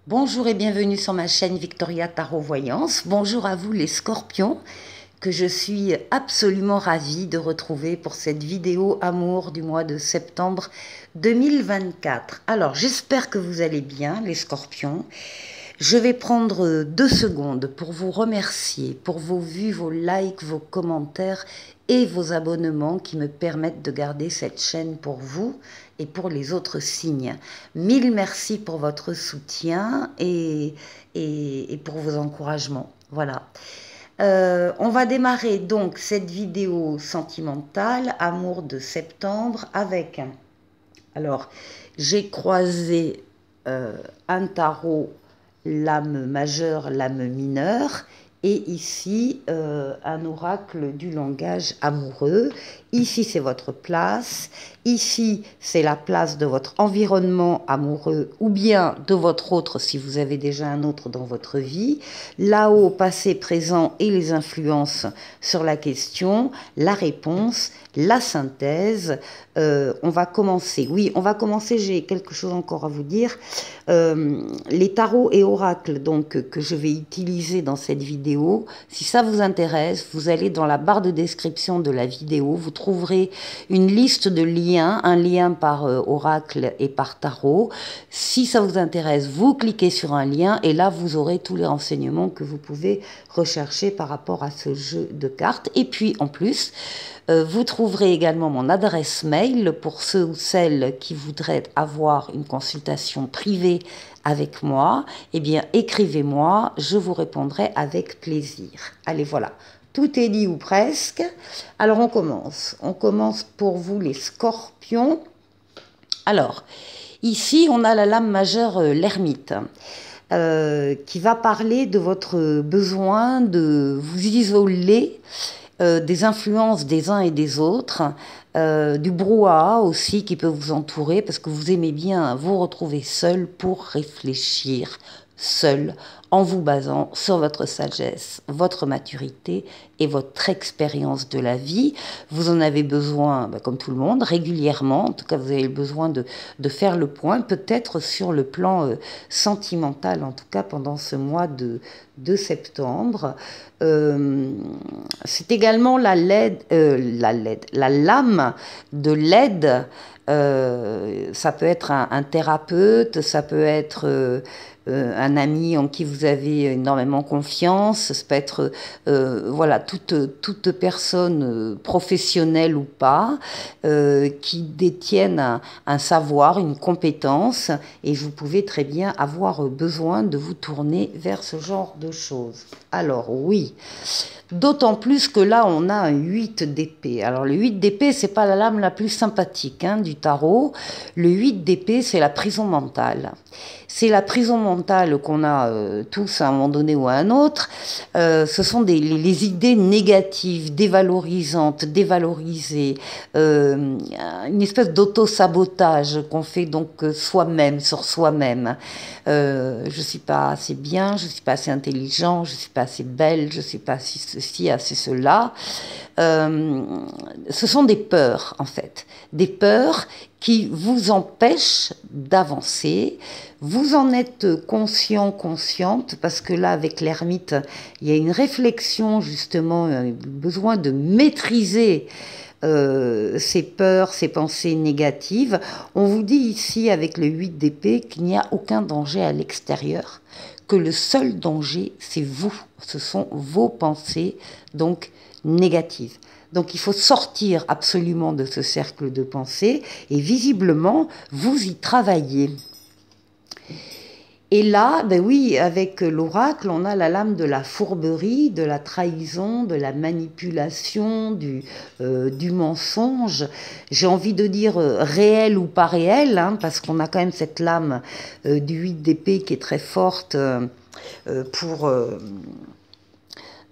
Bonjour et bienvenue sur ma chaîne Victoria Tarot Voyance. Bonjour à vous les scorpions, que je suis absolument ravie de retrouver pour cette vidéo amour du mois de septembre 2024. Alors j'espère que vous allez bien les scorpions. Je vais prendre 2 secondes pour vous remercier pour vos vues, vos likes, vos commentaires et vos abonnements qui me permettent de garder cette chaîne pour vous et pour les autres signes. Mille merci pour votre soutien et pour vos encouragements. Voilà. On va démarrer donc cette vidéo sentimentale, amour de septembre, avec... Alors, j'ai croisé un tarot, l'âme majeure, l'âme mineure, et ici un oracle du langage amoureux. Ici c'est votre place, ici c'est la place de votre environnement amoureux ou bien de votre autre si vous avez déjà un autre dans votre vie. Là-haut, passé, présent et les influences sur la question, la réponse, la synthèse. On va commencer. Oui, on va commencer, j'ai quelque chose encore à vous dire. Les tarots et oracles donc, que je vais utiliser dans cette vidéo, si ça vous intéresse, vous allez dans la barre de description de la vidéo, vous trouverez une liste de liens, un lien par oracle et par tarot. Si ça vous intéresse, vous cliquez sur un lien et là vous aurez tous les renseignements que vous pouvez rechercher par rapport à ce jeu de cartes. Et puis en plus, vous trouverez également mon adresse mail pour ceux ou celles qui voudraient avoir une consultation privée avec moi. Eh bien, écrivez-moi, je vous répondrai avec plaisir. Allez, voilà, tout est dit ou presque. Alors, on commence. On commence pour vous, les scorpions. Alors, ici, on a la lame majeure, l'ermite. Qui va parler de votre besoin de vous isoler des influences des uns et des autres, du brouhaha aussi qui peut vous entourer parce que vous aimez bien vous retrouver seul pour réfléchir, seul, en vous basant sur votre sagesse, votre maturité et votre expérience de la vie. Vous en avez besoin, comme tout le monde, régulièrement. En tout cas, vous avez besoin de faire le point, peut-être sur le plan sentimental, en tout cas pendant ce mois de septembre. C'est également la lame de l'aide. Ça peut être un thérapeute, ça peut être un ami en qui vous avez énormément confiance, ça peut être voilà, toute personne professionnelle ou pas qui détienne un savoir, une compétence, et vous pouvez très bien avoir besoin de vous tourner vers ce genre de choses. Alors oui, d'autant plus que là, on a un 8 d'épée. Alors, le 8 d'épée, c'est pas la lame la plus sympathique du tarot. Le 8 d'épée, c'est la prison mentale. C'est la prison mentale qu'on a tous à un moment donné ou à un autre. Ce sont les idées négatives, dévalorisantes, dévalorisées, une espèce d'auto-sabotage qu'on fait donc soi-même, sur soi-même. Je suis pas assez bien, je suis pas assez intelligent, je suis pas assez belle, je suis pas assez ceci, assez cela. Ce sont des peurs, en fait. Des peurs qui vous empêchent d'avancer. Vous en êtes conscient, consciente, parce que là, avec l'ermite, il y a une réflexion, justement, besoin de maîtriser ces peurs, ces pensées négatives. On vous dit ici, avec le 8 d'épée, qu'il n'y a aucun danger à l'extérieur, que le seul danger, c'est vous. Ce sont vos pensées, donc négatives. Donc il faut sortir absolument de ce cercle de pensée, et visiblement, vous y travaillez. Et là, ben oui, avec l'oracle, on a la lame de la fourberie, de la trahison, de la manipulation, du mensonge. J'ai envie de dire réel ou pas réel, parce qu'on a quand même cette lame du 8 d'épée qui est très forte pour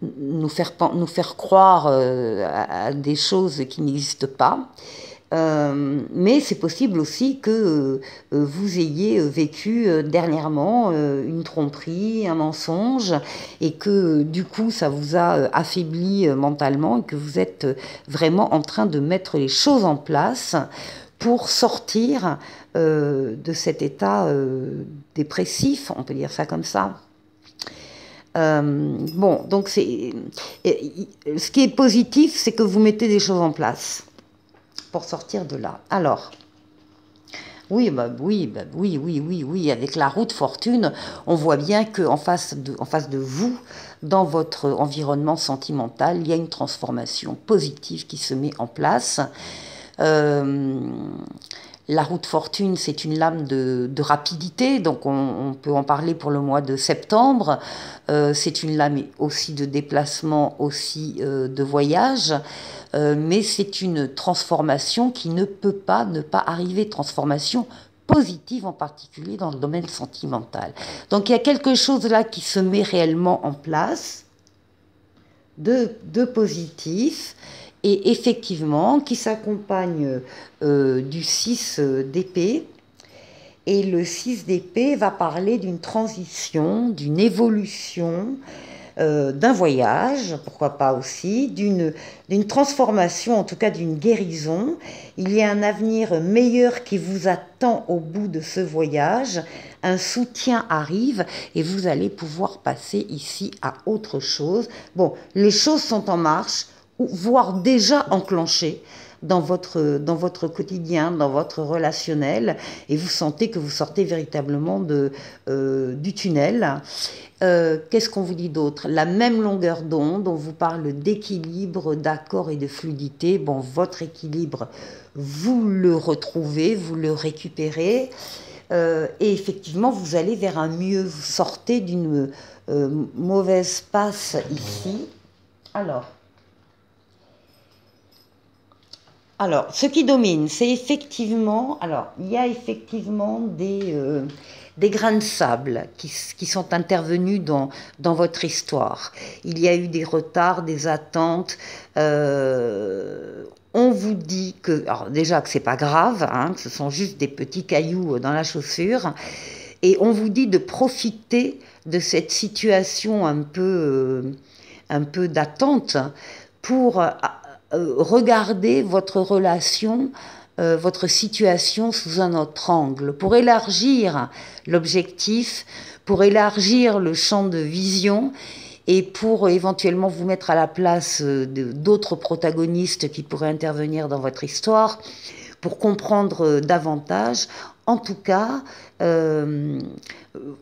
nous faire croire à des choses qui n'existent pas. Mais c'est possible aussi que vous ayez vécu dernièrement une tromperie, un mensonge, et que du coup ça vous a affaibli mentalement, et que vous êtes vraiment en train de mettre les choses en place pour sortir de cet état dépressif, on peut dire ça comme ça. Bon, donc ce qui est positif, c'est que vous mettez des choses en place pour sortir de là. Alors, oui, oui, avec la roue de fortune, on voit bien qu'en face de vous, dans votre environnement sentimental, il y a une transformation positive qui se met en place. La roue de fortune, c'est une lame de rapidité, donc on peut en parler pour le mois de septembre. C'est une lame aussi de déplacement, aussi de voyage, mais c'est une transformation qui ne peut pas ne pas arriver, transformation positive en particulier dans le domaine sentimental. Donc il y a quelque chose là qui se met réellement en place, de positif, et effectivement qui s'accompagne du 6 d'épée. Et le 6 d'épée va parler d'une transition, d'une évolution, d'un voyage, pourquoi pas aussi, d'une transformation, en tout cas d'une guérison. Il y a un avenir meilleur qui vous attend au bout de ce voyage. Un soutien arrive et vous allez pouvoir passer ici à autre chose. Bon, les choses sont en marche, voire déjà enclenchées dans votre quotidien, dans votre relationnel, et vous sentez que vous sortez véritablement du tunnel. Qu'est-ce qu'on vous dit d'autre? La même longueur d'onde, on vous parle d'équilibre, d'accord et de fluidité. Bon, votre équilibre, vous le retrouvez, vous le récupérez, et effectivement, vous allez vers un mieux. Vous sortez d'une mauvaise passe ici. Alors, ce qui domine, c'est effectivement, alors, il y a effectivement des grains de sable qui sont intervenus dans votre histoire. Il y a eu des retards, des attentes. On vous dit que, alors déjà que c'est pas grave, hein, que ce sont juste des petits cailloux dans la chaussure, et on vous dit de profiter de cette situation un peu d'attente pour regarder votre relation, votre situation sous un autre angle, pour élargir l'objectif, pour élargir le champ de vision et pour éventuellement vous mettre à la place d'autres protagonistes qui pourraient intervenir dans votre histoire, pour comprendre davantage. En tout cas, on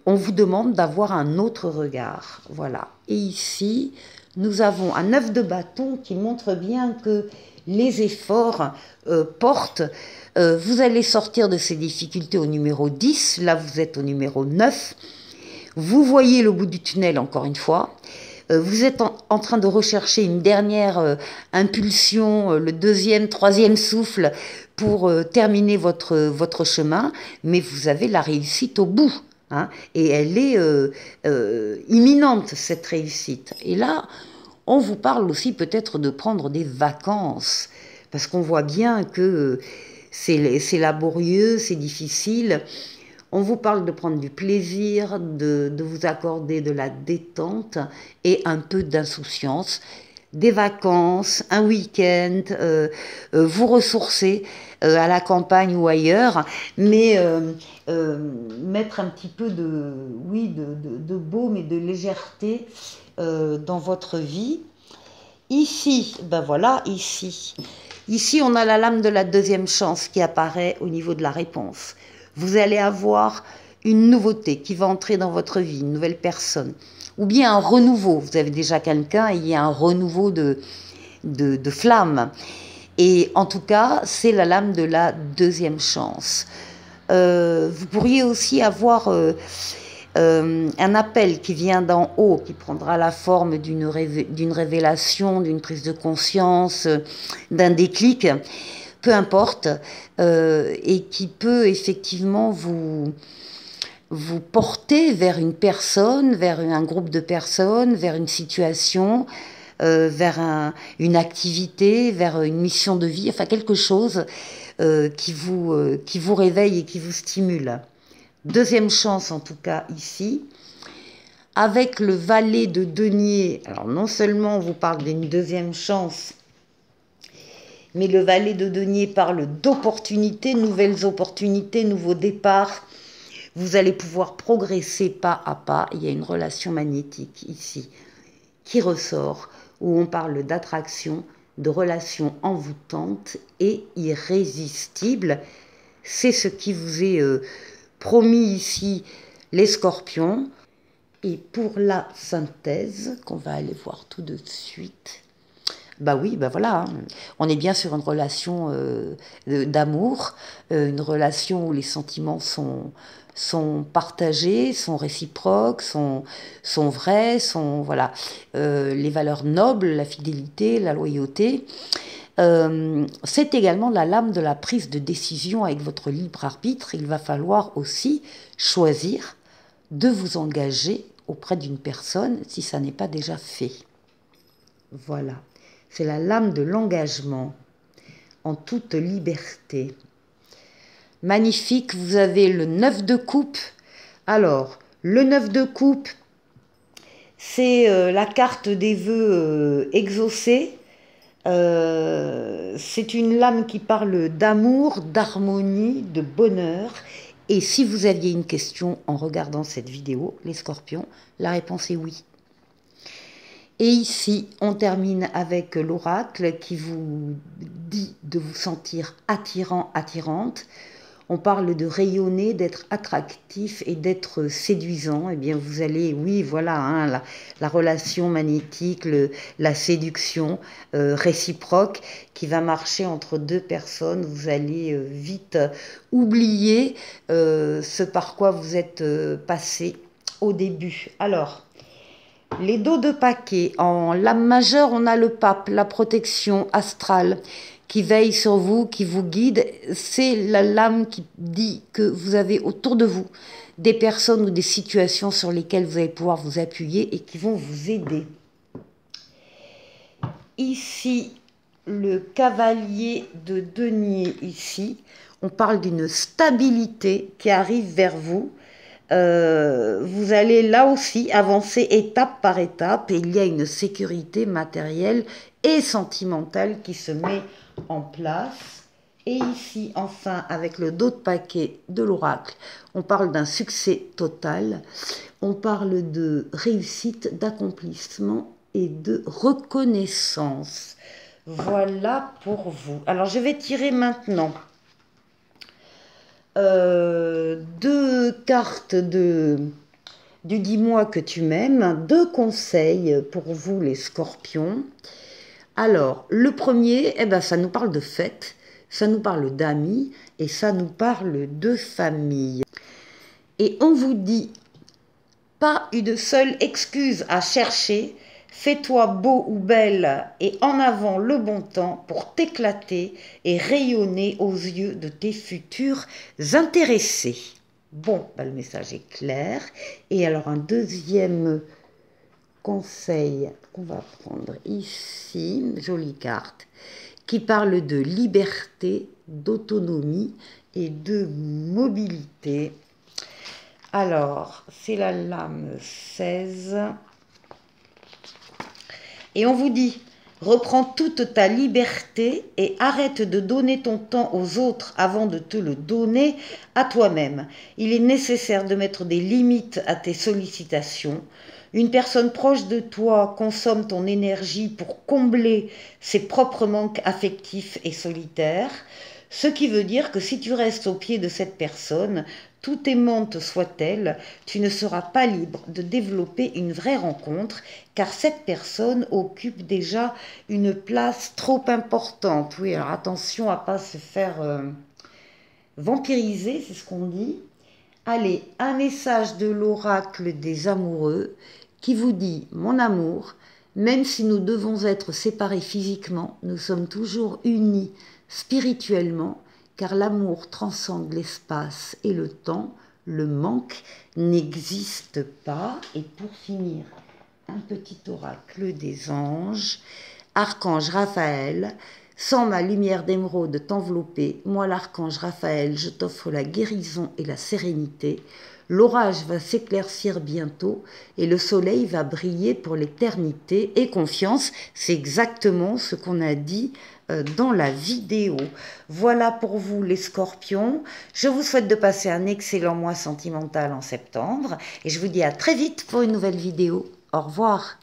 vous demande d'avoir un autre regard. Voilà. Et ici, nous avons un 9 de bâton qui montre bien que les efforts portent. Vous allez sortir de ces difficultés au numéro 10. Là, vous êtes au numéro 9. Vous voyez le bout du tunnel, encore une fois. Vous êtes en train de rechercher une dernière impulsion, le deuxième, troisième souffle pour terminer votre chemin, mais vous avez la réussite au bout. Hein, et elle est imminente, cette réussite. Et là, on vous parle aussi peut-être de prendre des vacances, parce qu'on voit bien que c'est laborieux, c'est difficile. On vous parle de prendre du plaisir, de vous accorder de la détente et un peu d'insouciance. Des vacances, un week-end, vous ressourcer à la campagne ou ailleurs, mais mettre un petit peu de baume et de légèreté dans votre vie. Ici, ben voilà, ici on a la lame de la deuxième chance qui apparaît au niveau de la réponse. Vous allez avoir une nouveauté qui va entrer dans votre vie, une nouvelle personne, ou bien un renouveau. Vous avez déjà quelqu'un et il y a un renouveau de flamme. Et en tout cas, c'est la lame de la deuxième chance. Vous pourriez aussi avoir un appel qui vient d'en haut, qui prendra la forme d'une révélation, d'une prise de conscience, d'un déclic, peu importe, et qui peut effectivement vous porter vers une personne, vers un groupe de personnes, vers une situation, vers une activité, vers une mission de vie, enfin quelque chose qui vous réveille et qui vous stimule. Deuxième chance en tout cas ici, avec le valet de denier. Alors non seulement on vous parle d'une deuxième chance, Mais le valet de denier parle d'opportunités, nouvelles opportunités, nouveaux départs. Vous allez pouvoir progresser pas à pas. Il y a une relation magnétique ici qui ressort, où on parle d'attraction, de relations envoûtantes et irrésistibles. C'est ce qui vous est promis ici, les scorpions. Et pour la synthèse, qu'on va aller voir tout de suite, bah oui, bah voilà, hein. On est bien sur une relation d'amour, une relation où les sentiments sont partagés, sont réciproques, sont vrais, sont voilà, les valeurs nobles, la fidélité, la loyauté. C'est également la lame de la prise de décision avec votre libre arbitre. Il va falloir aussi choisir de vous engager auprès d'une personne si ça n'est pas déjà fait. Voilà, c'est la lame de l'engagement en toute liberté. Magnifique, vous avez le 9 de coupe. Alors, le 9 de coupe, c'est la carte des vœux exaucés. C'est une lame qui parle d'amour, d'harmonie, de bonheur. Et si vous aviez une question en regardant cette vidéo, les scorpions, la réponse est oui. Et ici, on termine avec l'oracle qui vous dit de vous sentir attirant, attirante. On parle de rayonner, d'être attractif et d'être séduisant. Eh bien, vous allez, oui, voilà, hein, la relation magnétique, la séduction réciproque qui va marcher entre deux personnes. Vous allez vite oublier ce par quoi vous êtes passé au début. Alors, les dos de paquet, en lame majeure, on a le pape, la protection astrale qui veille sur vous, qui vous guide. C'est la lame qui dit que vous avez autour de vous des personnes ou des situations sur lesquelles vous allez pouvoir vous appuyer et qui vont vous aider. Ici, le cavalier de denier, ici, on parle d'une stabilité qui arrive vers vous. Vous allez là aussi avancer étape par étape et il y a une sécurité matérielle et sentimentale qui se met en place. Et ici, enfin, avec le dos de paquet de l'oracle, on parle d'un succès total, on parle de réussite, d'accomplissement et de reconnaissance. Voilà pour vous. Alors, je vais tirer maintenant deux cartes du dis-moi que tu m'aimes, deux conseils pour vous les scorpions. Alors, le premier, eh ben, ça nous parle de fête, ça nous parle d'amis et ça nous parle de famille. Et on vous dit, pas une seule excuse à chercher, fais-toi beau ou belle et en avant le bon temps pour t'éclater et rayonner aux yeux de tes futurs intéressés. Bon, ben, le message est clair. Et alors un deuxième conseil qu'on va prendre ici, jolie carte, qui parle de liberté, d'autonomie et de mobilité. Alors, c'est la lame 16. Et on vous dit, reprends toute ta liberté et arrête de donner ton temps aux autres avant de te le donner à toi-même. Il est nécessaire de mettre des limites à tes sollicitations. Une personne proche de toi consomme ton énergie pour combler ses propres manques affectifs et solitaires. Ce qui veut dire que si tu restes au pied de cette personne, tout aimante soit-elle, tu ne seras pas libre de développer une vraie rencontre, car cette personne occupe déjà une place trop importante. Oui, alors attention à ne pas se faire vampiriser, c'est ce qu'on dit. Allez, un message de l'oracle des amoureux qui vous dit « Mon amour, même si nous devons être séparés physiquement, nous sommes toujours unis spirituellement, car l'amour transcende l'espace et le temps, le manque n'existe pas. » Et pour finir, un petit oracle des anges, Archange Raphaël, sans ma lumière d'émeraude t'envelopper, moi l'archange Raphaël, je t'offre la guérison et la sérénité. L'orage va s'éclaircir bientôt et le soleil va briller pour l'éternité. Et confiance, c'est exactement ce qu'on a dit dans la vidéo. Voilà pour vous les scorpions. Je vous souhaite de passer un excellent mois sentimental en septembre et je vous dis à très vite pour une nouvelle vidéo. Au revoir.